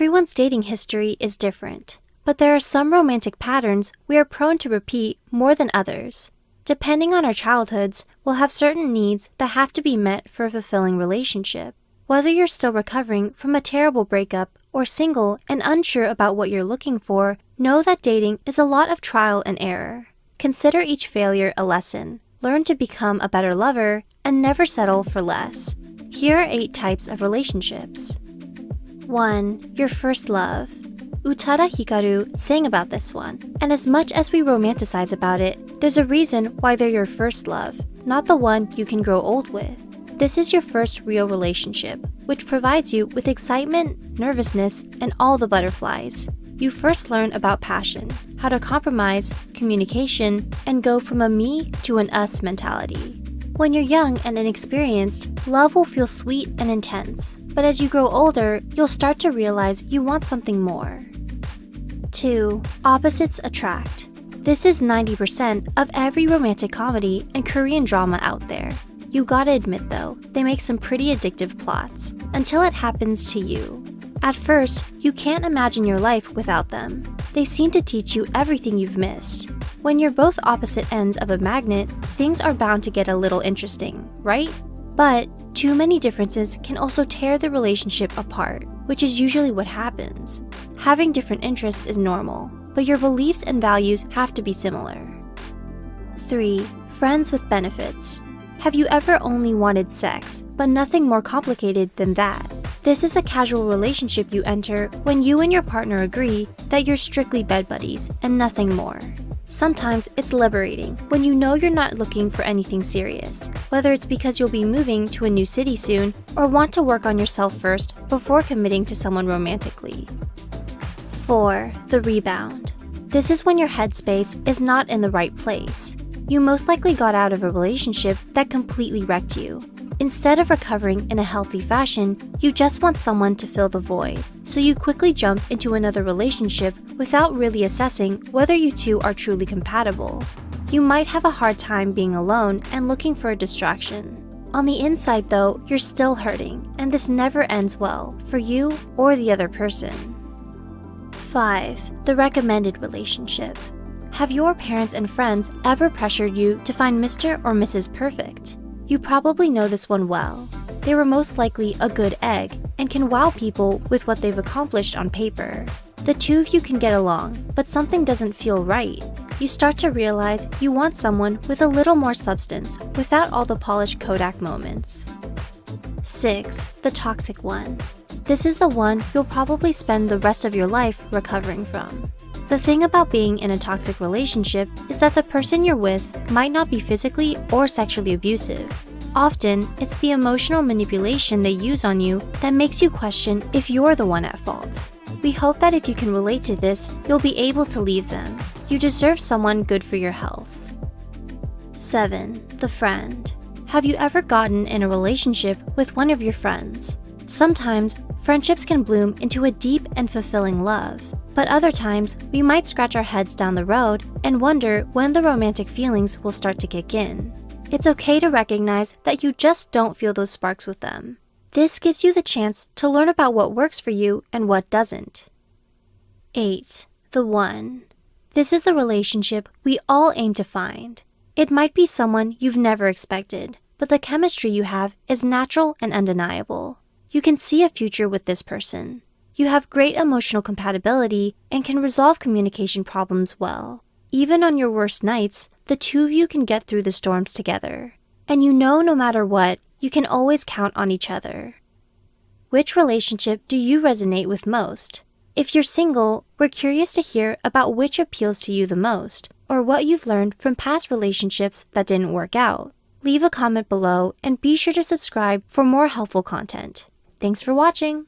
Everyone's dating history is different, but there are some romantic patterns we are prone to repeat more than others. Depending on our childhoods, we'll have certain needs that have to be met for a fulfilling relationship. Whether you're still recovering from a terrible breakup or single and unsure about what you're looking for, know that dating is a lot of trial and error. Consider each failure a lesson. Learn to become a better lover and never settle for less. Here are 8 types of relationships. 1. Your first love. Utada Hikaru sang about this one, and as much as we romanticize about it, there's a reason why they're your first love, not the one you can grow old with. This is your first real relationship, which provides you with excitement, nervousness, and all the butterflies. You first learn about passion, how to compromise, communication, and go from a me to an us mentality. When you're young and inexperienced, love will feel sweet and intense, but as you grow older, you'll start to realize you want something more. 2. Opposites attract. This is 90% of every romantic comedy and Korean drama out there. You gotta admit though, they make some pretty addictive plots, until it happens to you. At first, you can't imagine your life without them. They seem to teach you everything you've missed. When you're both opposite ends of a magnet, things are bound to get a little interesting, right? But too many differences can also tear the relationship apart, which is usually what happens. Having different interests is normal, but your beliefs and values have to be similar. 3. Friends with benefits. Have you ever only wanted sex, but nothing more complicated than that? This is a casual relationship you enter when you and your partner agree that you're strictly bed buddies and nothing more. Sometimes it's liberating when you know you're not looking for anything serious, whether it's because you'll be moving to a new city soon or want to work on yourself first before committing to someone romantically. 4. The rebound. This is when your headspace is not in the right place. You most likely got out of a relationship that completely wrecked you. Instead of recovering in a healthy fashion, you just want someone to fill the void, so you quickly jump into another relationship without really assessing whether you two are truly compatible. You might have a hard time being alone and looking for a distraction. On the inside though, you're still hurting, and this never ends well for you or the other person. 5. The recommended relationship. Have your parents and friends ever pressured you to find Mr. or Mrs. Perfect? You probably know this one well. They were most likely a good egg and can wow people with what they've accomplished on paper. The two of you can get along, but something doesn't feel right. You start to realize you want someone with a little more substance without all the polished Kodak moments. 6. The toxic one. This is the one you'll probably spend the rest of your life recovering from. The thing about being in a toxic relationship is that the person you're with might not be physically or sexually abusive. Often, it's the emotional manipulation they use on you that makes you question if you're the one at fault. We hope that if you can relate to this, you'll be able to leave them. You deserve someone good for your health. 7. The friend. Have you ever gotten in a relationship with one of your friends? Sometimes, friendships can bloom into a deep and fulfilling love. But other times, we might scratch our heads down the road and wonder when the romantic feelings will start to kick in. It's okay to recognize that you just don't feel those sparks with them. This gives you the chance to learn about what works for you and what doesn't. 8. The one. This is the relationship we all aim to find. It might be someone you've never expected, but the chemistry you have is natural and undeniable. You can see a future with this person. You have great emotional compatibility and can resolve communication problems well. Even on your worst nights, the two of you can get through the storms together. And you know no matter what, you can always count on each other. Which relationship do you resonate with most? If you're single, we're curious to hear about which appeals to you the most, or what you've learned from past relationships that didn't work out. Leave a comment below and be sure to subscribe for more helpful content. Thanks for watching!